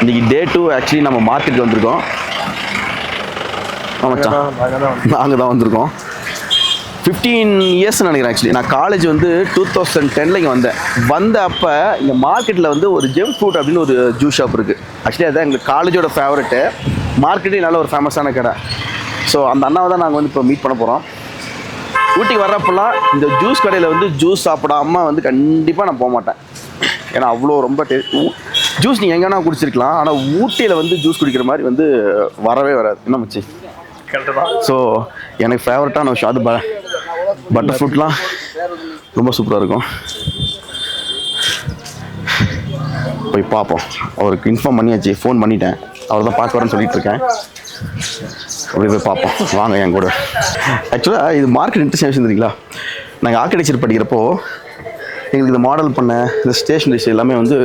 இன்றைக்கி டே 2 ஆக்சுவலி நம்ம மார்க்கெட்டுக்கு வந்திருக்கோம். நாங்கள் தான் வந்திருக்கோம். 15 இயர்ஸ் நினைக்கிறேன். ஆக்சுவலி நான் காலேஜ் வந்து 2010 இங்கே வந்த அப்போ இங்கே மார்க்கெட்டில் வந்து ஒரு ஜெம் ஃப்ரூட் அப்படின்னு ஒரு ஜூஸ் ஷாப் இருக்குது. ஆக்சுவலி அதுதான் எங்களுக்கு காலேஜோட ஃபேவரெட்டு. மார்க்கெட்டே நல்ல ஒரு ஃபேமஸான கடை. ஸோ அந்த அண்ணாவை தான் நாங்கள் வந்து இப்போ மீட் பண்ண போகிறோம். ஊட்டிக்கு வர்றப்பெல்லாம் இந்த ஜூஸ் கடையில் வந்து ஜூஸ் சாப்பிடாமல் வந்து கண்டிப்பாக நான் போக மாட்டேன். ஏன்னா அவ்வளோ ரொம்ப ஜூஸ் நீங்கள் எங்கன்னா குடிச்சிருக்கலாம், ஆனால் ஊட்டியில் வந்து ஜூஸ் குடிக்கிற மாதிரி வந்து வரவே வராது. என்ன மச்சி? ஸோ எனக்கு ஃபேவரட்டான விஷயம் அது பட்டர் ஃப்ரூட்லாம் ரொம்ப சூப்பராக இருக்கும். போய் பார்ப்போம். அவருக்கு இன்ஃபார்ம் பண்ணியாச்சு, ஃபோன் பண்ணிட்டேன். அவர் தான் பார்க்க வரேன்னு சொல்லிட்டு இருக்கேன். அப்படி போய் பார்ப்போம். வாங்க என் கூட. ஆக்சுவலாக இது மார்க்கெட் இன்ட்ரெஸ்ட் தெரியுங்களா? நாங்கள் ஆர்கிடெக்சர் படிக்கிறப்போ எங்களுக்கு இந்த மாடல் பண்ண இந்த ஸ்டேஷனரிஸ் எல்லாமே வந்து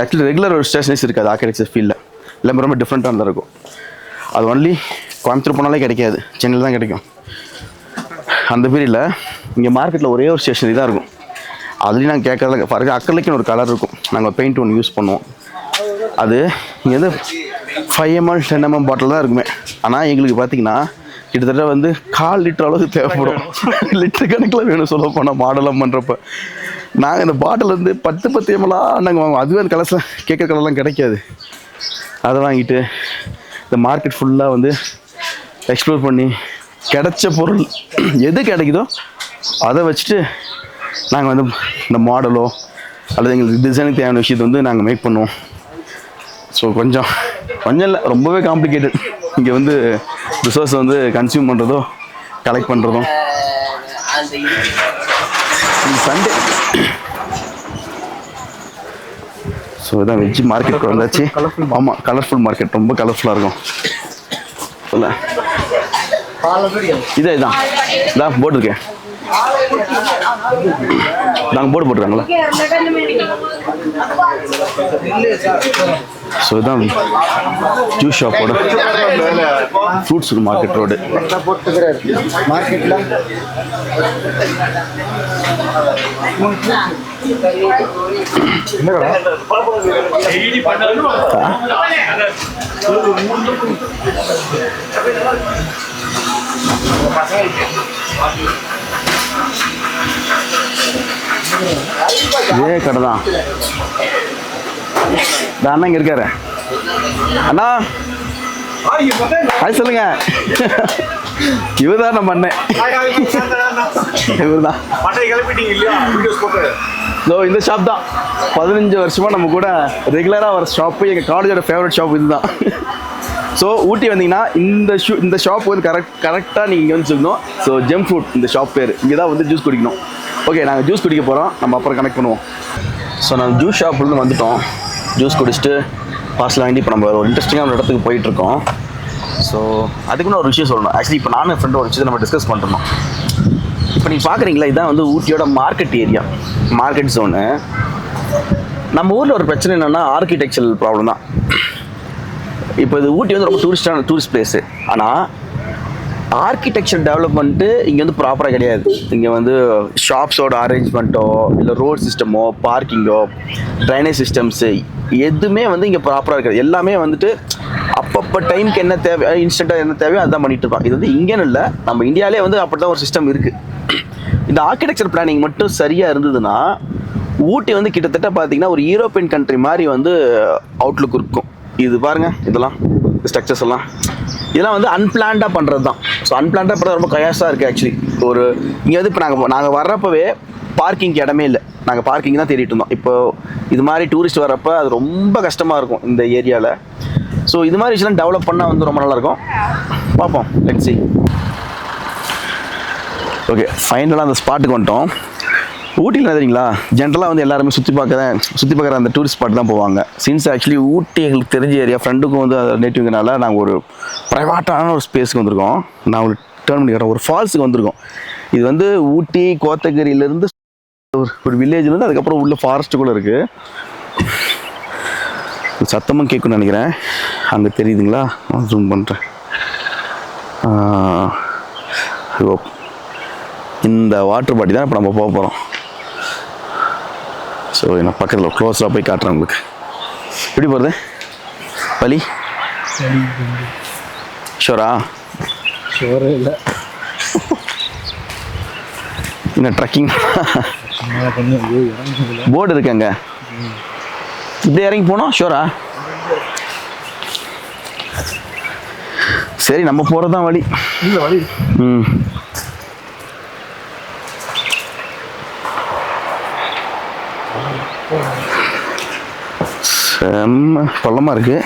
ஆக்சுவலி ரெகுலர் ஒரு ஸ்டேஷனரிஸ் இருக்காது ஆர்கிடெக்சர் ஃபீல்டில். எல்லாமே ரொம்ப டிஃப்ரெண்ட்டாக தான் இருக்கும். அது ஒன்லி கோயம்புத்தூர் போனாலே கிடைக்காது, சென்னையில் தான் கிடைக்கும். அந்த பீரியடில் இங்கே மார்க்கெட்டில் ஒரே ஒரு ஸ்டேஷனரி தான் இருக்கும். அதுலேயும் நாங்கள் கேட்கறதுல பாருங்கள், அக்கறைக்குன்னு ஒரு கலர் இருக்கும். நாங்கள் பெயிண்ட் ஒன்று யூஸ் பண்ணுவோம். அது இங்கே வந்து 5 ml 10 ml பாட்டில் தான் இருக்குமே. ஆனால் எங்களுக்கு பார்த்தீங்கன்னா கிட்டத்தட்ட வந்து 1/4 லிட்டர் அளவுக்கு தேவைப்படும். லிட்டர் கணக்கில் வேணும் சொல்ல போனால் மாடலாம் பண்ணுறப்ப. நாங்கள் இந்த பாட்டில் வந்து 10 ml நாங்கள் வாங்குவோம். அதுவே அந்த கலர்ஸில் கேட்குற கலர்லாம் கிடைக்காது. அதை வாங்கிட்டு இந்த மார்க்கெட் ஃபுல்லாக வந்து எக்ஸ்ப்ளோர் பண்ணி கிடைச்ச பொருள் எது கிடைக்குதோ அதை வச்சுட்டு நாங்கள் வந்து இந்த மாடலோ அல்லது எங்களுக்கு டிசைனுக்கு தேவையான விஷயத்தை வந்து நாங்கள் மேக் பண்ணுவோம். ஸோ கொஞ்சம் இல்லை, ரொம்பவே காம்ப்ளிகேட்டட். இங்கே வந்து ரிசோர்ஸ் வந்து கன்சியூம் பண்ணுறதோ கலெக்ட் பண்ணுறதும். சண்டே ஸோ இதான் வெஜ் மார்க்கெட் வந்தாச்சு. ஆமாம், கலர்ஃபுல் மார்க்கெட், ரொம்ப கலர்ஃபுல்லாக இருக்கும். சொல்ல இதான் போட்டிருக்கேன். நாங்கள் போர்டு போட்டுருக்காங்களா? ஸோ இதுதான் ஜூஸ் ஷாப்போட ஃப்ரூட்ஸ் மார்க்கெட் ரோடு. மார்க்கெட்டில் இதே கடை தான். இந்த அண்ணா இங்கே இருக்காரு. அண்ணா அது சொல்லுங்க. இவர் தான் நம்ம அண்ணன். இவர் தான். இந்த ஷாப் தான் 15 வருஷமாக நம்ம கூட ரெகுலராக வர ஷாப்பு. எங்கள் காலேஜோட ஃபேவரட் ஷாப் இதுதான். ஸோ ஊட்டி வந்தீங்கன்னா இந்த ஷாப் வந்து கரெக்டாக நீங்கள் இங்கே வந்து சொல்லணும். ஸோ ஜெம் ஃப்ரூட் இந்த ஷாப் பேர். இங்கே தான் வந்து ஜூஸ் குடிக்கணும். ஓகே, நாங்கள் ஜூஸ் குடிக்க போகிறோம். நம்ம அப்புறம் கனெக்ட் பண்ணுவோம். ஸோ நாங்கள் ஜூஸ் ஷாப்லேருந்து வந்துவிட்டோம். ஜூஸ் குடிச்சிட்டு பார்சல் வாங்கி இப்போ நம்ம ஒரு இன்ட்ரெஸ்டிங்கான ஒரு இடத்துக்கு போயிட்டுருக்கோம். ஸோ அதுக்குன்னு ஒரு விஷயம் சொல்லணும். ஆக்சுவலி இப்போ நானும் என் ஃப்ரெண்டு ஒரு விஷயத்தை நம்ம டிஸ்கஸ் பண்ணுறோம். இப்போ நீங்கள் பார்க்குறீங்களா, இதுதான் வந்து ஊட்டியோட மார்க்கெட் ஏரியா, மார்க்கெட் ஜோனு. நம்ம ஊரில் ஒரு பிரச்சனை என்னென்னா ஆர்கிடெக்சரல் ப்ராப்ளம் தான். இப்போ இது ஊட்டி வந்து ரொம்ப டூரிஸ்ட் பிளேஸு. ஆனால் ஆர்கிடெக்சர் டெவலப்மெண்ட்டு இங்கே வந்து ப்ராப்பராக கிடையாது. இங்கே வந்து ஷாப்ஸோட அரேஞ்ச்மெண்ட்டோ இல்லை ரோட் சிஸ்டமோ பார்க்கிங்கோ ட்ரைனேஜ் சிஸ்டம்ஸு எதுவுமே வந்து இங்கே ப்ராப்பராக இருக்காது. எல்லாமே வந்துட்டு அப்பப்போ டைமுக்கு என்ன தேவை, இன்ஸ்டண்ட்டாக என்ன தேவையோ அதுதான் பண்ணிகிட்டு இருப்பாங்க. இது வந்து இங்கேன்னு இல்லை, நம்ம இந்தியாவிலே வந்து அப்படி தான் ஒரு சிஸ்டம் இருக்குது. இந்த ஆர்கிடெக்சர் பிளானிங் மட்டும் சரியாக இருந்ததுன்னா ஊட்டி வந்து கிட்டத்தட்ட பார்த்தீங்கன்னா ஒரு யூரோப்பியன் கண்ட்ரி மாதிரி வந்து அவுட்லுக் இருக்கும். இது பாருங்கள், இதெல்லாம் ஸ்ட்ரக்சர்ஸ் எல்லாம் இதெல்லாம் வந்து அன்பிளான்டாக பண்ணுறது தான். ஸோ அன்பிளான்டாக பண்ணுறது ரொம்ப கயாஸாக இருக்குது. ஆக்சுவலி ஒரு இங்கே வந்து இப்போ நாங்கள் வர்றப்பவே பார்க்கிங்க்கு இடமே இல்லை. நாங்கள் பார்க்கிங் தான் தேடிட்டு இருந்தோம். இப்போ இது மாதிரி டூரிஸ்ட் வர்றப்போ அது ரொம்ப கஷ்டமாக இருக்கும் இந்த ஏரியாவில். ஸோ இது மாதிரி விஷயம்லாம் டெவலப் பண்ணால் வந்து ரொம்ப நல்லாயிருக்கும். பார்ப்போம், லெட்ஸ் சீ. ஓகே, ஃபைனலாக அந்த ஸ்பாட்டுக்கு வந்துட்டோம். ஊட்டியில் தெரியுங்களா, ஜென்ரலாக வந்து எல்லாருமே சுற்றி பார்க்குற அந்த டூரிஸ்ட் ஸ்பாட் தான் போவாங்க. சின்ஸ் ஆக்சுவலி ஊட்டி எங்களுக்கு தெரிஞ்ச ஏரியா, ஃப்ரெண்டுக்கும் வந்து நேட்டிவ்னால நாங்கள் ஒரு ப்ரைவேட்டான ஒரு ஸ்பேஸுக்கு வந்திருக்கோம். நான் ஒரு டேர்ன் பண்ணி ஒரு ஃபால்ஸுக்கு வந்திருக்கோம். இது வந்து ஊட்டி கோத்தகிரியிலேருந்து ஒரு வில்லேஜ்லேருந்து அதுக்கப்புறம் உள்ள ஃபாரஸ்ட்டுக்குள்ளே இருக்குது. சத்தமும் கேட்குன்னு நினைக்கிறேன். அங்கே தெரியுதுங்களா, ஜூம் பண்ணுறேன். இந்த வாட்டர் பாட்டி தான் இப்போ நம்ம போக போகிறோம். ஸோ என்ன பக்கத்தில் க்ளோஸாக போய் காட்டுறேன் உங்களுக்கு. எப்படி போகிறது. வலி ஷோரா? ஷோரே இல்லை. என்ன ட்ரக்கிங் போர்டு இருக்கு அங்கே, இப்படி இறங்கி போனோம். ஷோரா? சரி, நம்ம போகிறது தான் வழி. இல்லை வழி. ம், செம்ம பள்ளமாக இருக்குது.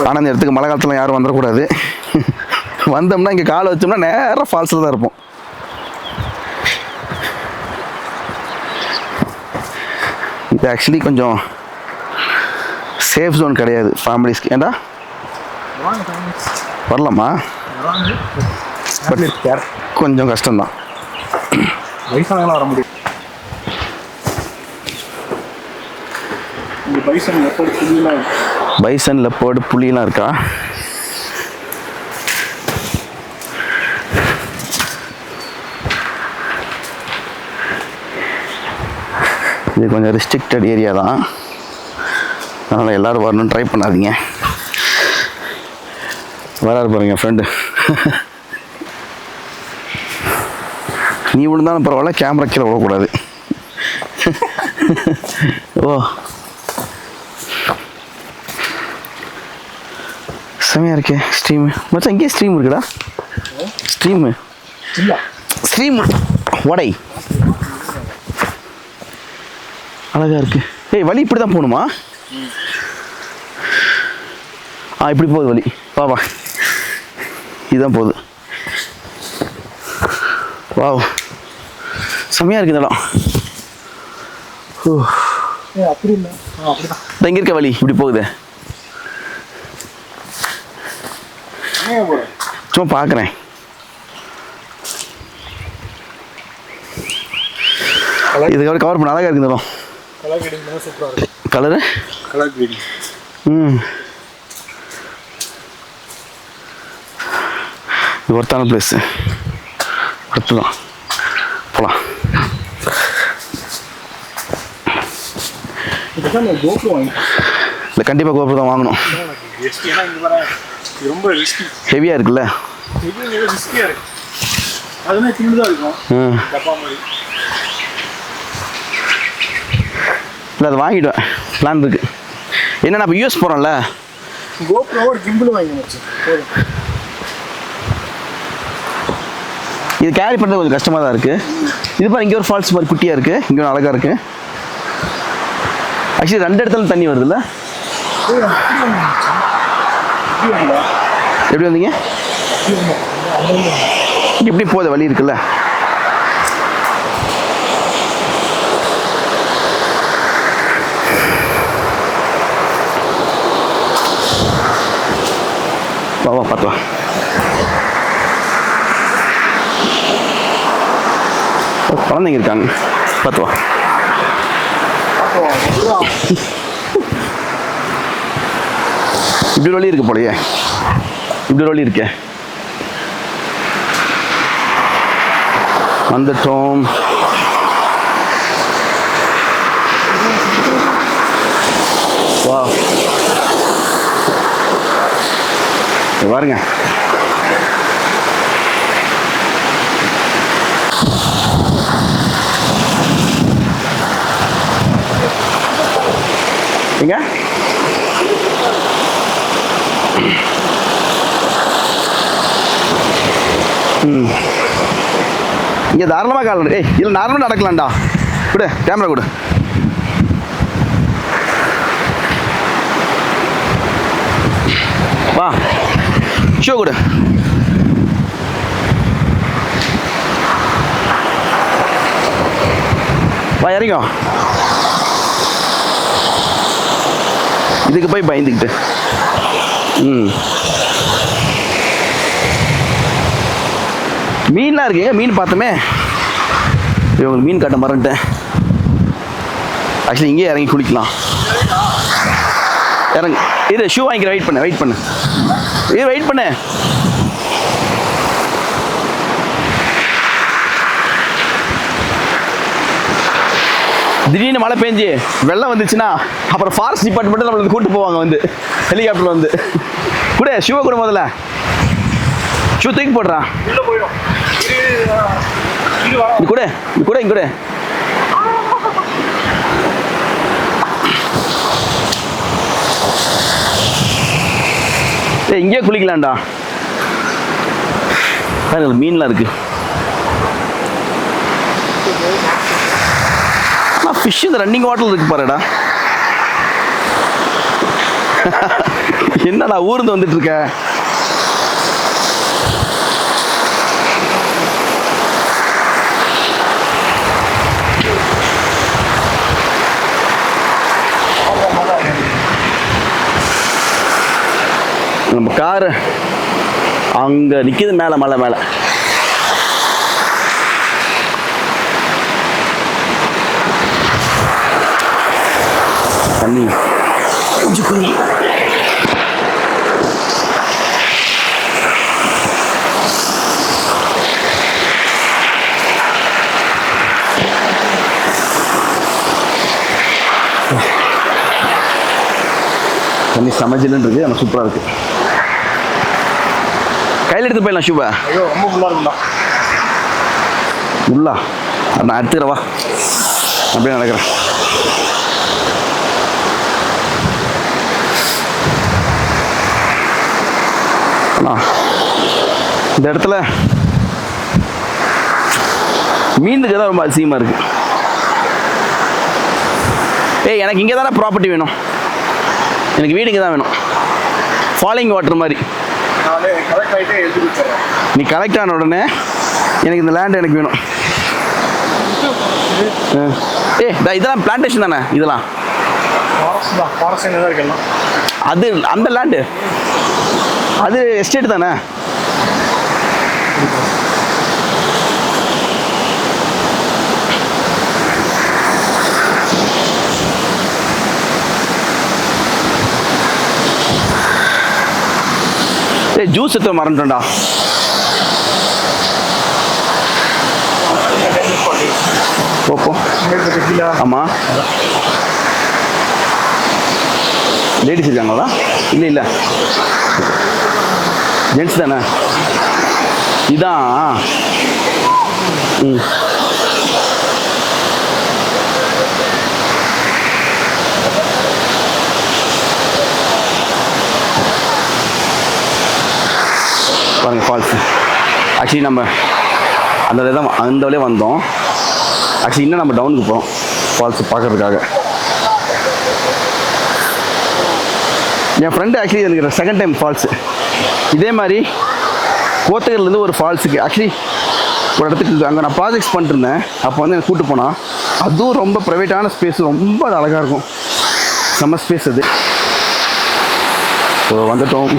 ஆனால் இந்த இடத்துக்கு மழை காலத்தில் யாரும் வந்துடக்கூடாது. வந்தோம்னா இங்கே காலை வச்சோம்னா நேராக ஃபால்ஸில் தான் இருப்போம். இது ஆக்சுவலி கொஞ்சம் சேஃப் ஜோன் கிடையாது ஃபேமிலிஸ்க்கு. ஏண்டா வரலாமா? பட் கொஞ்சம் கஷ்டம்தான். வயசானவங்களாம் வர முடியும். பைசன் லெப்பர்டு புலிலாம் இருக்கா? இது கொஞ்சம் ரெஸ்ட்ரிக்டட் ஏரியா தான், அதனால் எல்லோரும் வரணும்னு ட்ரை பண்ணாதீங்க. வராது பாருங்க ஃப்ரெண்டு. நீ விழுந்தாலும் பரவாயில்ல, கேமரா கீழே விடக்கூடாது. ஓ, செமையாக இருக்கே ஸ்ட்ரீமு. மச்சான் இங்கேயே ஸ்ட்ரீம் இருக்குடா. ஸ்ட்ரீமு ஸ்ட்ரீம் வடை அழகாக இருக்கு. ஏய், வழி இப்படி தான் போகணுமா? இப்படி போகுது வழி. வா இதுதான் போகுது. வாவ், செம்மையாக இருக்குது இந்த இடம். அப்படி இல்லை, அப்படிதான் இங்கே இருக்க வழி இப்படி போகுது. சும்மா பார்க்குறேன். இதுக்கப்புறம் கவர் பண்ண அழகாக இருக்குது இந்த இடம். கலரு இது ஒருத்தான பிளேஸு. அடுத்து தான் போகலாம். இல்லை, கண்டிப்பாக கோபுரம் தான் வாங்கணும். ரொம்ப ரிஸ்கி, ஹெவியாக இருக்குல்ல. ரிஸ்கியாக இருக்கு. அதுனா சின்னதாக இருக்கும் டப்பா மாதிரி. இல்லை, அதை வாங்கிடுவேன், பிளான் இருக்கு. என்னென்னா இப்போ யூஎஸ் போகிறோம்ல, கோப்ரோ ஒரு கிம்பிள் வாங்கி இது கேரி பண்ணுறது கொஞ்சம் கஷ்டமாக தான் இருக்குது. இது பாரு, இங்கே ஒரு ஃபால்ஸ் மாதிரி குட்டியாக இருக்குது, இங்கே ஒரு அழகாக இருக்குது. ஆக்சுவலி 2 இடத்துல தண்ணி வருதுல்ல. எப்படி வந்தீங்க? எப்படி போகுது வழி இருக்குல்ல. வா பார்த்து வா. குழந்தைங்க இருக்காங்க, பார்த்து வா. இப்படி வழி இருக்கு போலையே, இப்படி வழி இருக்கே. வந்துட்டோம். வா பாருங்க. எங்க இங்கே தாராளமாக கால். ஏய், இதில் நார்மலாக நடக்கலாம்டா. கொடு கேமரா கொடு. வா, ஷோ கொடு. வா, இறங்கோ. இதுக்கு போய் பயந்துக்கிட்டு. மீன்லாம் இருக்குங்க, மீன் பார்த்தோமே. உங்களுக்கு மீன் காட்ட மறந்துட்டேன். ஆக்சுவலி இங்கேயே இறங்கி குளிக்கலாம். இறங்கு. இது ஷூ வாங்கிக்கிறேன், வெயிட் பண்ணு. இது வெயிட் பண்ணு. திடீர்னு மழை பெஞ்சு வெள்ளம் வந்துச்சுன்னா அப்புறம் ஃபாரஸ்ட் டிபார்ட்மெண்ட்டில் நம்மளுக்கு கூப்பிட்டு போவாங்க வந்து ஹெலிகாப்டரில் வந்து. கூட ஷூவை கூட முதல்ல ஷூ தூக்கி போடுறா. உள்ள போயிடும். இது கூட இது கூட இங்க கூட. ஏய் இங்கேயே குளிக்கலாம்டா. மீன்லாம் இருக்கு. ஃபிஷ் இந்த ரன்னிங் வாட்டர் இருக்கு பாருடா. என்னடா ஊர்ந்து வந்துட்டு இருக்க? நம்ம காரு அங்க நிக்குது மேல மலை மேல. தண்ணி கொஞ்சம் கொஞ்சம் தண்ணி சமைச்சலுன்னு இருக்கு. நம்ம சூப்பராக இருக்கு. கையில் எடுத்து போயிடலாம் ஷூவை. ஐயோ ரொம்ப ஃபுல்லாக இருக்கும்டா. உள்ளா நான் எடுத்துக்கிறவா அப்படியே நடக்கிறேன். இந்த இடத்துல மீனுக்கு தான் ரொம்ப அதிசயமாக இருக்கு. ஏய் எனக்கு இங்கே தானே ப்ராப்பர்ட்டி வேணும். எனக்கு வீடு இங்கே தான் வேணும். ஃபாலிங் வாட்டர் மாதிரி. கரெக்ட் ஆகிட்டே எழுதி கொடுத்துறேன். நீ கரெக்ட் ஆன உடனே எனக்கு இந்த லேண்ட் எனக்கு வேணும். இதெல்லாம் பிளான்டேஷன் தானே இதெல்லாம்? ஃபாரஸ்ட் தான் இருக்கலாம். அது அந்த லேண்டு அது எஸ்டேட் தானே? ஏய் ஜூஸ் எடுத்து மறந்துட்டோம்டா. ஓப்போ ஆமாம் லேடிஸ் இருக்காங்களா? இல்லை இல்லை ஜென்ட்ஸ் தானே இதான். ம் பாருங்கள் ஃபால்ஸ். ஆக்சுவலி நம்ம அந்த வழியே வந்தோம். ஆக்சுவலி இன்னும் நம்ம டவுனுக்கு போகிறோம் ஃபால்ஸ் பார்க்கறதுக்காக. என் ஃப்ரெண்டு ஆக்சுவலி எனக்கு செகண்ட் டைம் ஃபால்ஸு இதே மாதிரி கோத்தகிரிலேருந்து ஒரு ஃபால்ஸுக்கு ஆக்சுவலி ஒரு இடத்துக்கு அங்கே நான் ப்ராஜெக்ட்ஸ் பண்ணிட்டுருந்தேன். அப்போ வந்து எனக்கு கூப்பிட்டு போனால் அதுவும் ரொம்ப ப்ரைவேட்டான ஸ்பேஸ், ரொம்ப அது அழகாக இருக்கும். செம்ம ஸ்பேஸ் அது. ஸோ வந்துட்டோம்.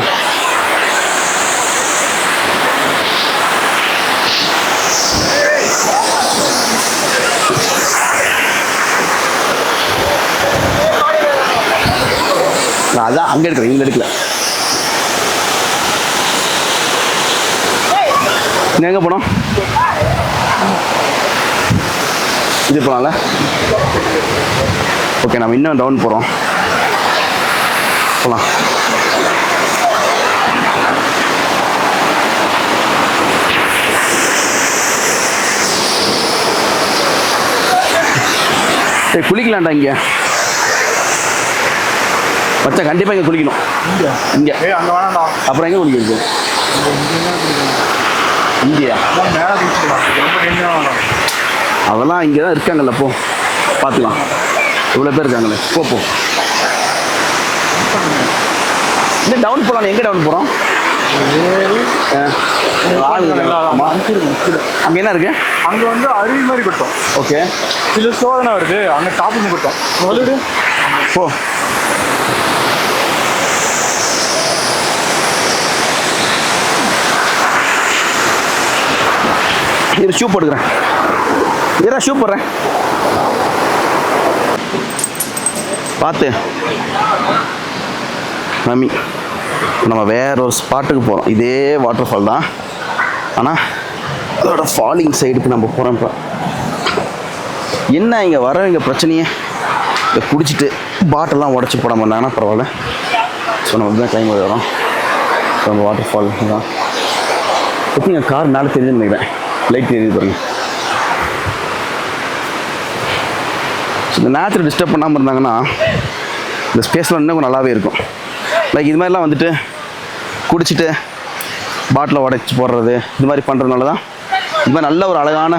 நான் அதான் அங்கே எடுக்கிறேன், இங்கே எடுக்கல. நீ எங்கே போனோம்? இது போகலாம்ல? ஓகே நம்ம இன்னும் டவுன் போகிறோம். போகலாம். சரி குளிக்கலாம்டா இங்கே. மச்சா கண்டிப்பாக இங்கே குளிக்கணும். இங்கே அங்கே வேணாம்டா. அப்புறம் எங்கே குளிக்கிறது? இங்கேயா? அதெல்லாம் இங்கே தான் இருக்காங்கல்ல. போ பார்த்துக்கலாம். இவ்வளோ பேர் இருக்காங்களே. போ இன்னும் டவுன் போகலாம். எங்கே டவுன் போகிறோம்? அங்கே என்ன இருக்கு? அங்கே வந்து அருவி மாதிரி கொடுத்தோம். ஓகே சில சோதனை வருது. அங்கே டாப்புன்னு கொடுத்தோம். சொல்லிடு போ. இரு ஷூ போட்டுக்கிறேன். இரா ஷூ போடுறேன். பார்த்து மம்மி நம்ம வேற ஒரு ஸ்பாட்டுக்கு போகிறோம். இதே வாட்டர் ஃபால் தான், ஆனால் அதோட ஃபாலிங் சைடுக்கு நம்ம போகிறோம். இப்போ என்ன இங்கே வரவங்க பிரச்சனையே இதை குடிச்சிட்டு பாட்டெல்லாம் உடச்சி போடாமல் இருந்தாங்கன்னா பரவாயில்ல. ஸோ நம்ம தான் டைம் வரோம். ஸோ நம்ம வாட்டர் ஃபால் தான் ஓகே. எங்கள் கார் மேலே தெரியுதுன்னு நினைக்கிறேன், லைட் தெரியுது பாருங்க. ஸோ இந்த நேச்சரை டிஸ்டர்ப் பண்ணாமல் இருந்தாங்கன்னா இந்த ஸ்பேஸில் இன்னும் கொஞ்சம் நல்லாவே இருக்கும். லைக் இது மாதிரிலாம் வந்துட்டு குடிச்சிட்டு பாட்டில் உடைச்சி போடுறது இது மாதிரி பண்ணுறதுனால தான் இது மாதிரி நல்ல ஒரு அழகான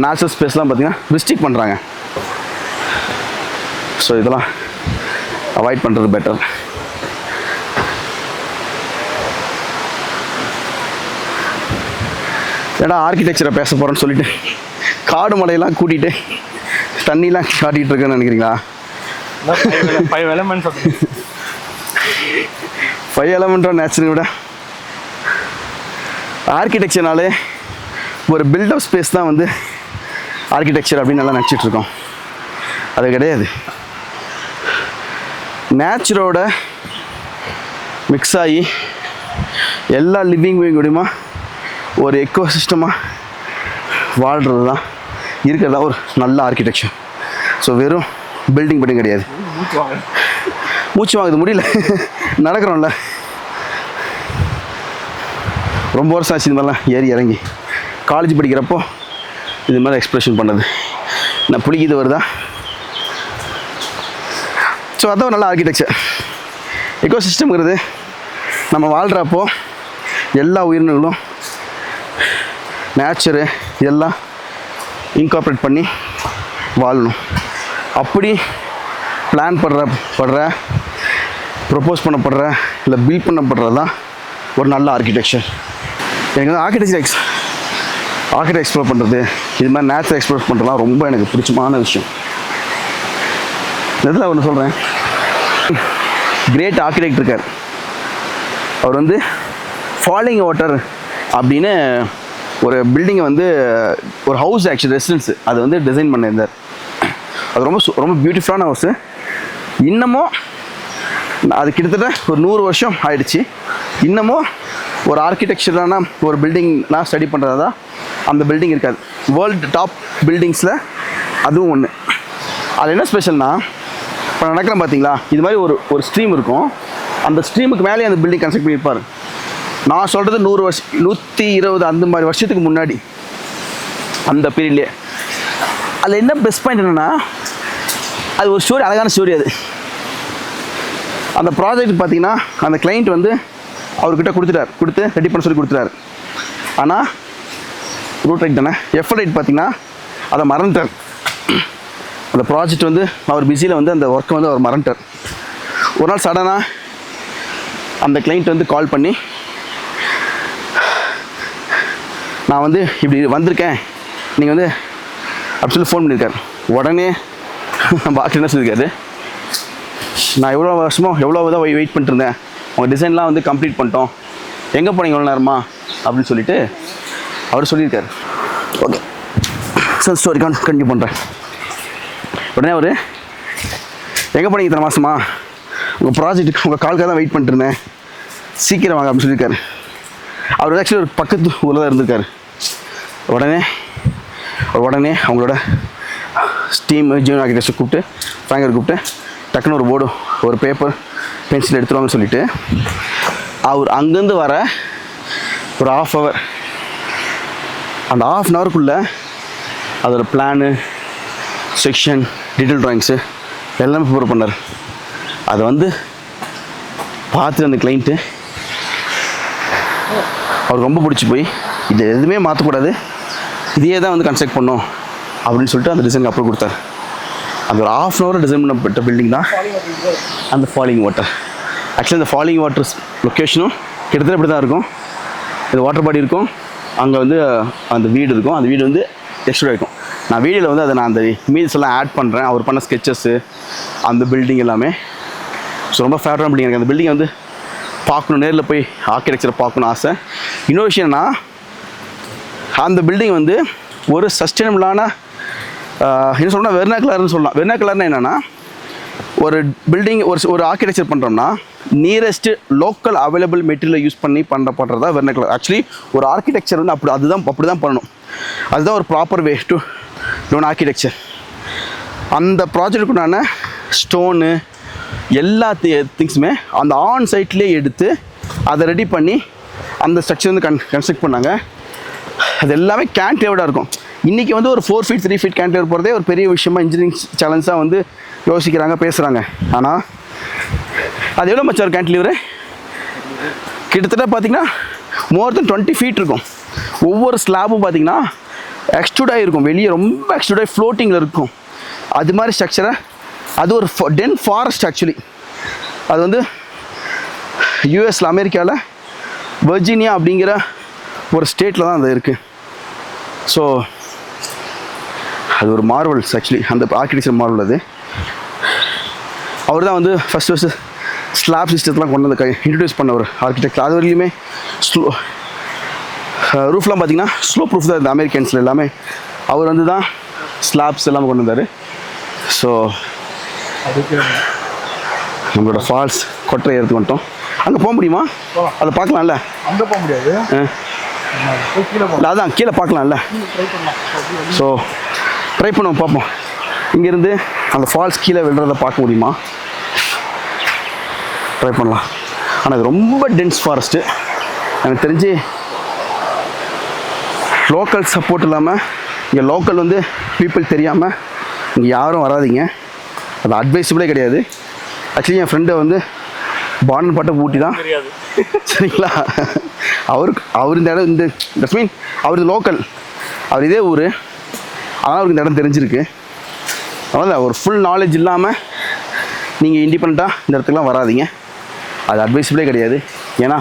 நேச்சுரல் ஸ்பேஸ்லாம் பார்த்திங்கன்னா ரிஸ்ட்ரிக்ட் பண்ணுறாங்க. ஸோ இதெல்லாம் அவாய்ட் பண்ணுறது பெட்டர். ஏன்னா ஆர்கிடெக்சரை பேச போகிறேன்னு சொல்லிட்டு காடு மலையெல்லாம் கூட்டிகிட்டு தண்ணிலாம் காட்டிகிட்டு இருக்கேன்னு நினைக்கிறீங்களா? 5 elements of 5 element நேச்சரை விட ஆர்கிடெக்சர்னாலே ஒரு பில்டப் ஸ்பேஸ் தான் வந்து ஆர்கிடெக்சர் அப்படின்னு நல்லா நினச்சிட்டு இருக்கோம். அது கிடையாது. நேச்சரோட மிக்ஸ் ஆகி எல்லா லிவிங் கூடயுமா ஒரு எக்கோ சிஸ்டமாக வாழ்கிறது தான் இருக்கிறதா ஒரு நல்ல ஆர்கிடெக்சர். ஸோ வெறும் பில்டிங் பற்றி கிடையாது. மூச்சு வாங்குது, முடியல, நடக்கிறோம்ல. ரொம்ப வருஷம் ஆச்சு இந்த மாதிரிலாம் ஏறி இறங்கி. காலேஜ் படிக்கிறப்போ இது மாதிரி எக்ஸ்ப்ரெஷன் பண்ணது நான் புளிக்குது வருதா. ஸோ அதான் ஒரு நல்ல ஆர்கிடெக்சர். எக்கோ சிஸ்டம்ங்கிறது நம்ம வாழ்கிறப்போ எல்லா உயிரினங்களும் நேச்சரு இதெல்லாம் இன்கார்பரேட் பண்ணி வாழணும். அப்படி பிளான் படுற ப்ரொப்போஸ் பண்ணப்படுற இல்லை பில்ட் பண்ணப்படுறது தான் ஒரு நல்ல ஆர்கிடெக்சர். எனக்கு வந்து ஆர்கிடெக்ட் எக்ஸ்ப்ளோர் பண்ணுறது இது மாதிரி நேச்சர் எக்ஸ்ப்ளோர் பண்ணுறதுலாம் ரொம்ப எனக்கு பிடிச்சமான விஷயம். இதில் ஒன்று சொல்கிறேன். கிரேட் ஆர்கிடெக்ட் இருக்கார். அவர் வந்து ஃபாலிங் வாட்டர் அப்படின்னு ஒரு பில்டிங்கை வந்து ஒரு ஹவுஸ் ஆக்சுவலி ரெசிடென்ஸ் அது வந்து டிசைன் பண்ணியிருந்தார். அது ரொம்ப பியூட்டிஃபுல்லான ஹவுஸு. இன்னமும் அது கிட்டத்தட்ட ஒரு 100 வருஷம் ஆயிடுச்சு. இன்னமும் ஒரு ஆர்கிடெக்சரான ஒரு பில்டிங்லாம் ஸ்டடி பண்ணுறதா தான் அந்த பில்டிங் இருக்காது. வேர்ல்டு டாப் பில்டிங்ஸில் அதுவும் ஒன்று. அது என்ன ஸ்பெஷல்னால் இப்போ நடக்கிறேன் பார்த்தீங்களா, இது மாதிரி ஒரு ஸ்ட்ரீம் இருக்கும். அந்த ஸ்ட்ரீமுக்கு மேலே அந்த பில்டிங் கன்ஸ்ட்ரக்ட் பண்ணியிருப்பார். நான் சொல்கிறது 100 வருஷம் 120 அந்த மாதிரி வருஷத்துக்கு முன்னாடி அந்த பீரியட்லேயே. அதில் என்ன பெஸ்ட் பாயிண்ட் என்னென்னா அது ஒரு ஸ்டோரி, அழகான ஸ்டோரி. அது அந்த ப்ராஜெக்ட் பார்த்தீங்கன்னா அந்த கிளைண்ட் வந்து அவர்கிட்ட கொடுத்து ரெடி பண்ண சொல்லி கொடுத்துட்டாரு. ஆனால் ரூட் ரைட் தானே, எஃபர்ட் ரைட் பார்த்தீங்கன்னா அதை மறந்துட்டார். அந்த ப்ராஜெக்ட் வந்து அவர் பிஸியில் வந்து அந்த ஒர்க்கை வந்து அவர் மறந்துட்டார். ஒரு நாள் சடனாக அந்த கிளைண்ட் வந்து கால் பண்ணி நான் வந்து இப்படி வந்திருக்கேன் நீங்கள் வந்து அப்படி சொல்லி ஃபோன் பண்ணியிருக்காரு. உடனே பாக்கி என்ன சொல்லியிருக்காரு, நான் எவ்வளோ தான் வெயிட் பண்ணிட்டுருந்தேன், உங்கள் டிசைன்லாம் வந்து கம்ப்ளீட் பண்ணிட்டோம், எங்கே போனீங்க எவ்வளோ நேரமா அப்படின்னு சொல்லிட்டு அவர் சொல்லியிருக்காரு. ஓகே சார், ஸ்டோரி கண்டினியூ பண்ணுறேன். உடனே அவர் எங்கே போனீங்க இத்தனை மாதமா, உங்கள் ப்ராஜெக்ட்டுக்கு உங்கள் காலுக்காக தான் வெயிட் பண்ணிட்டுருந்தேன், சீக்கிரம் வாங்க அப்படின்னு சொல்லியிருக்காரு. அவர் ஆக்சுவலி ஒரு பக்கத்து ஊரில் தான் இருந்திருக்காரு. உடனே அவங்களோட ஸ்டீம் ஜூனியர் ஆர்கிடெக்சர் கூப்பிட்டு ஃபேங்கர் கூப்பிட்டு டக்குன்னு ஒரு போர்டு ஒரு பேப்பர் பென்சில் எடுத்துருவாங்கன்னு சொல்லிவிட்டு அவர் அங்கேருந்து வர ஒரு ½ hour அந்த ½ hourக்குள்ளே அதோட பிளானு செக்ஷன் டீட்டெயில் ட்ராயிங்ஸு எல்லாமே ப்ரிப்பேர் பண்ணார். அதை வந்து பார்த்துட்டு அந்த கிளைண்ட்டு அவருக்கு ரொம்ப பிடிச்சி போய் இது எதுவுமே மாற்றக்கூடாது, இதையே தான் வந்து கன்ஸ்ட்ரக்ட் பண்ணோம் அப்படின்னு சொல்லிட்டு அந்த டிசைனுக்கு அப்ரூவ் கொடுத்தாரு. அந்த ஒரு ½ hour டிசைன் பண்ணப்பட்ட பில்டிங் தான் அந்த ஃபாலிங் வாட்டர். ஆக்சுவலி இந்த ஃபாலிங் வாட்டர் லொக்கேஷனும் கிட்டத்தட்ட இப்படி தான் இருக்கும். இந்த வாட்டர் பாடி இருக்கும், அங்கே வந்து அந்த வீடு இருக்கும், அந்த வீடு வந்து எக்ஸ்ட்ரா இருக்கும். நான் வீடியோவில் வந்து அதை நான் அந்த இமேஜஸ் எல்லாம் ஆட் பண்ணுறேன். அவர் பண்ண ஸ்கெச்சஸ்ஸு அந்த பில்டிங் எல்லாமே ஸோ ரொம்ப ஃபேவரட்டான பில்டிங். எனக்கு அந்த பில்டிங்கை வந்து பார்க்கணும், நேரில் போய் ஆர்கிடெக்சரை பார்க்கணும் ஆசை. இன்னொரு விஷயம்னா அந்த பில்டிங் வந்து ஒரு சஸ்டைனபிளான என்ன சொல்லணும்னா வெர்னாக்குலர்னு சொல்லலாம். வெர்னாக்குலர்னா என்னென்னா ஒரு பில்டிங் ஒரு ஆர்கிடெக்சர் பண்ணுறோம்னா நியரஸ்ட்டு லோக்கல் அவைலபிள் மெட்டீரியலை யூஸ் பண்ணி பண்ணுறதா வெர்னாக்குலர். ஆக்சுவலி ஒரு ஆர்கிடெக்சர் வந்து அப்படி தான் பண்ணணும். அதுதான் ஒரு proper way to stone architecture. அந்த ப்ராஜெக்டுக்குண்டான ஸ்டோனு எல்லா திங்ஸுமே அந்த ஆன் சைட்லேயே எடுத்து அதை ரெடி பண்ணி அந்த ஸ்ட்ரக்சர் வந்து கன்ஸ்ட்ரக்ட் பண்ணாங்க. அது எல்லாமே கேன்டிலேவர்டாக இருக்கும். இன்றைக்கி வந்து ஒரு 4 feet 3 feet கேன்டிலேவர் போகிறதே ஒரு பெரிய விஷயமா இன்ஜினியரிங் சேலஞ்சாக வந்து யோசிக்கிறாங்க, பேசுகிறாங்க. ஆனால் அது எவ்வளோ மச்சம் ஒரு கேன்டிலேவரு? கிட்டத்தட்ட பார்த்திங்கன்னா மோர் தென் 20 feet இருக்கும். ஒவ்வொரு ஸ்லாபும் பார்த்திங்கன்னா எக்ஸ்ட்ரூடாக இருக்கும், வெளியே ரொம்ப எக்ஸ்ட்ரூடாக ஃப்ளோட்டிங்கில் இருக்கும். அது மாதிரி ஸ்ட்ரக்சரை அது ஒரு டென் ஃபாரஸ்ட் ஆக்சுவலி. அது வந்து யூஎஸில் அமெரிக்காவில் வர்ஜீனியா அப்படிங்கிற ஒரு ஸ்டேட்டில் தான் அது இருக்குது. ஸோ அது ஒரு மார்வல்ஸ் ஆக்சுவலி, அந்த ஆர்கிடெக்சர் மார்வல். அது அவர் தான் வந்து ஃபஸ்ட்டு ஸ்லாப் சிஸ்டத்தெலாம் கொண்டு வந்து இன்ட்ரடியூஸ் பண்ண ஒரு ஆர்கிடெக்ட். அது வரையிலுமே ரூஃப்லாம் பார்த்திங்கன்னா ஸ்லோ ப்ரூஃப் தான் இந்த அமெரிக்கன்ஸில் எல்லாமே. அவர் வந்து தான் ஸ்லாப்ஸ் எல்லாமே கொண்டு வந்தார். ஸோ நம்மளோட ஃபால்ஸ் கொட்டரை ஏற்று வந்துட்டோம். அங்கே போக முடியுமா? அதை பார்க்கலாம்ல? அங்கே போக முடியாது, அதான் கீழே பார்க்கலாம்ல. ஸோ ட்ரை பண்ணுவோம், பார்ப்போம். இங்கேருந்து அந்த ஃபால்ஸ் கீழே விழுறதை பார்க்க முடியுமா? ட்ரை பண்ணலாம். ஆனால் இது ரொம்ப டென்ஸ் ஃபாரஸ்ட்டு. எனக்கு தெரிஞ்சு லோக்கல் சப்போர்ட் இல்லாமல், இங்கே லோக்கல் வந்து பீப்புள் தெரியாமல் இங்கே யாரும் வராதிங்க. அது அட்வைஸபிளே கிடையாது. ஆக்சுவலி என் ஃப்ரெண்டை வந்து பாண்டன் பாட்டை ஊட்டி தான், சரிங்களா? அவர் இந்த இடம் இந்த தட்ஸ் மீன் அவர் லோக்கல், அவர் இதே ஊர், ஆனால் அவருக்கு இந்த இடம் தெரிஞ்சிருக்கு. அதனால் ஒரு ஃபுல் நாலேஜ் இல்லாமல் நீங்கள் இண்டிபெண்ட்டாக இந்த இடத்துக்குலாம் வராதிங்க. அது அட்வைஸபிளே கிடையாது. ஏன்னா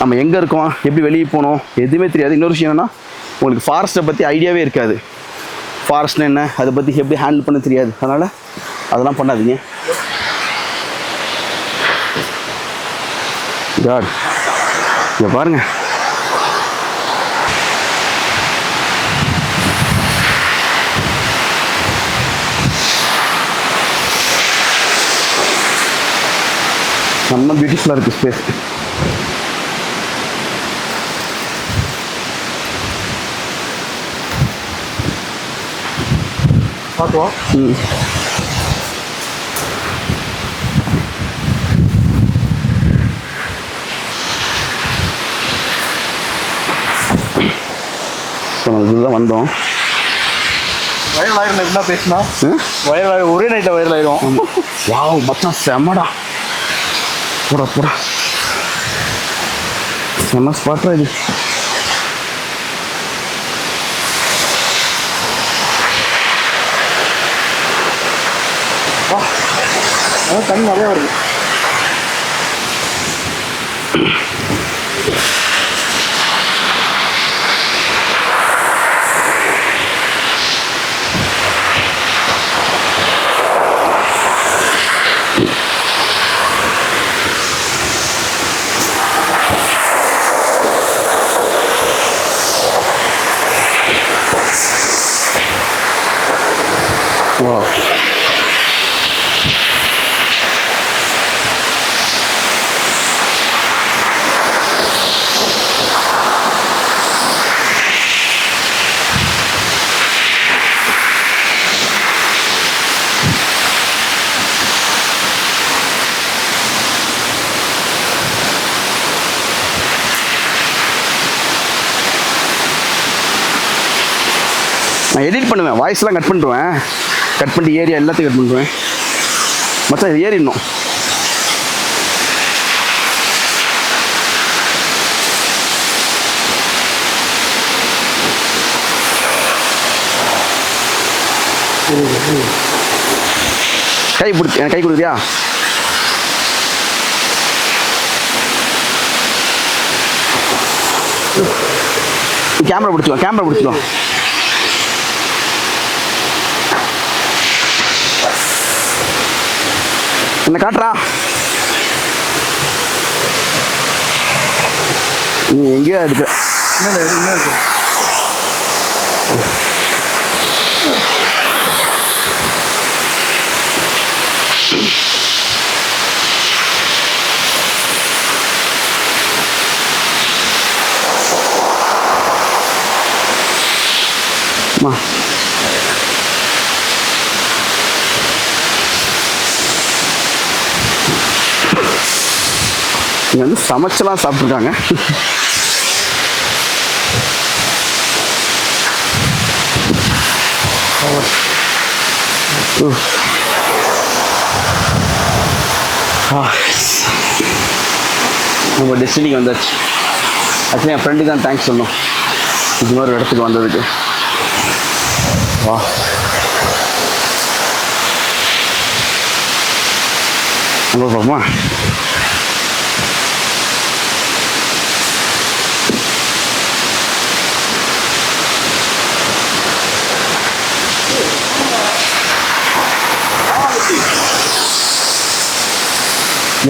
நம்ம எங்கே இருக்கோம், எப்படி வெளியே போகணும், எதுவுமே தெரியாது. இன்னொரு விஷயம் என்னென்னா, உங்களுக்கு ஃபாரஸ்ட்டை பற்றி ஐடியாவே இருக்காது. ஃபாரஸ்ட்னா என்ன, அதை பற்றி எப்படி ஹேண்டில் பண்ண தெரியாது. அதனால் அதெல்லாம் பண்ணாதீங்க. காட், இங்கே பாருங்கள். செம்ம பியூட்டிஃபுல்லாக இருக்குது ஸ்பேஸ். பார்த்துவோம். ஸோ நம்ம இதுதான் வந்தோம். வைரல் ஆயிரம் என்ன பேசினா வைரல் ஆயிரம், ஒரே நைட்டில் வைரல் ஆயிரும். வாவ் மச்சான், செம்மடா. போடா போடா, செம்ம ஸ்பாட்டா இது. தண்ணி நிறையா வருது. Wow. நான் எடிட் பண்ணுவேன், வாய்ஸ்லாம் கட் பண்ணிடுவேன். கட் பண்ணிட்டு ஏரியா எல்லாத்தையும் கட் பண்ணுவேன். மொத்தம் இது ஏறிடணும். கை பிடிச்சி எனக்கு கை கொடுக்குறியா? கேமரா பிடிச்சிக்கோ, கேமரா பிடிச்சிக்கோ. என்ன காட்டுறா? நீ எங்கேயோ எடுக்க. என்ன இருக்கு? இங்கே வந்து சமைச்செல்லாம் சாப்பிட்ருக்காங்க. நம்ம டெஸ்டினிக்கு வந்தாச்சு. ஆக்சுவலி என் ஃப்ரெண்டுக்கு தான் தேங்க்ஸ் சொல்லணும் இது மாதிரி ஒரு இடத்துக்கு வந்ததுக்கு. வா அங்கே போமா.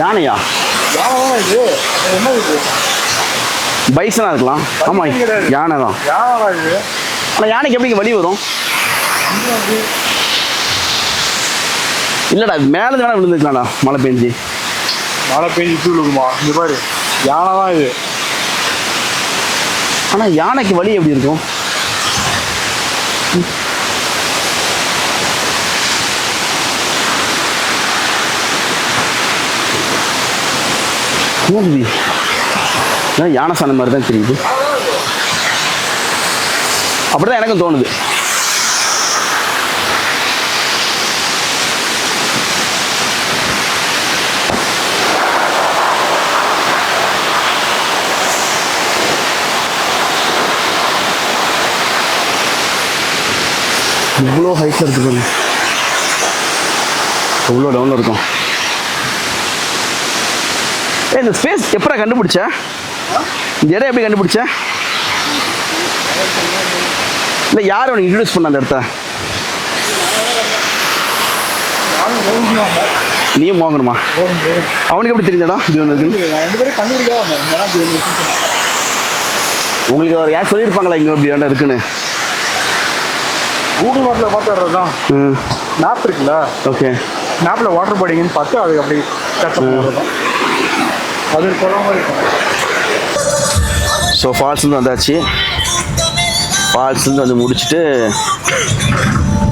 யானையா? இது என்ன இது? பைசனா இருக்கலாம். ஆமாம் யானை தான். இது ஆனால் யானைக்கு எப்படி வழி வரும்? இல்லைடா மேலே தானே விழுந்துக்கலாம்டா மழை பெஞ்சு. மழை பெஞ்சு இப்படி விழுகுமா? இந்த பாரு யானை தான் இது. ஆனால் யானைக்கு வழி எப்படி இருக்கும்? யானை சாணம் மாதிரி தான் தெரியுது. அப்படிதான் எனக்கும் தோணுது. இவ்வளோ ஹைட்டில் இருக்கு பாருங்க, எவ்வளோ டவுனில் இருக்கும். இந்த ஸ்பேஸ் எப்படா கண்டுபிடிச்ச? இந்த இடம் எப்படி கண்டுபிடிச்ச? இல்லை யார் அவனுக்கு இன்ட்ரடியூஸ் பண்ண அந்த இடத்த? நீயும் வாங்கணுமா? அவனுக்கு எப்படி தெரிஞ்சடா இது ஒன்று இருக்குன்னு? உங்களுக்கு ஒரு யார் சொல்லியிருப்பாங்களா இங்கே அப்படி இடம் இருக்குன்னு? கூகுள் மேப்பில் பார்த்துறது தான். மேப் இருக்குல்ல, ஓகே, மேப்பில் வாட்டர் பாடிங்கன்னு பார்த்து அதுக்கு அப்படி பண்ணுறது தான். அது குளமாக இருக்கும். ஸோ ஃபால்ஸ்லேருந்து வந்தாச்சு. ஃபால்ஸ்லேருந்து வந்து முடிச்சுட்டு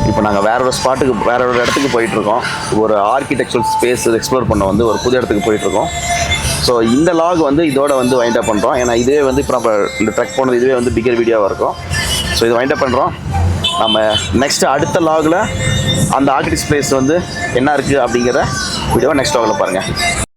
இப்போ நாங்கள் வேற ஒரு ஸ்பாட்டுக்கு, வேற ஒரு இடத்துக்கு போயிட்டுருக்கோம். ஒரு ஆர்கிடெக்சரல் ஸ்பேஸ் எக்ஸ்ப்ளோர் பண்ண வந்து ஒரு புது இடத்துக்கு போயிட்டுருக்கோம். ஸோ இந்த லாக் வந்து இதோட வந்து வைண்ட் அப் பண்ணுறோம். ஏன்னா இதுவே வந்து இப்போ நம்ம இந்த ட்ரெக் போனது இதுவே வந்து பிகர் வீடியோவாக இருக்கும். ஸோ இது வைண்ட் அப் பண்ணுறோம். நம்ம நெக்ஸ்ட்டு அடுத்த லாகில் அந்த ஆர்கிடெக்ட் ஸ்பேஸ் வந்து என்ன இருக்குது அப்படிங்கிற வீடியோவை நெக்ஸ்ட் லாகில் பாருங்கள்.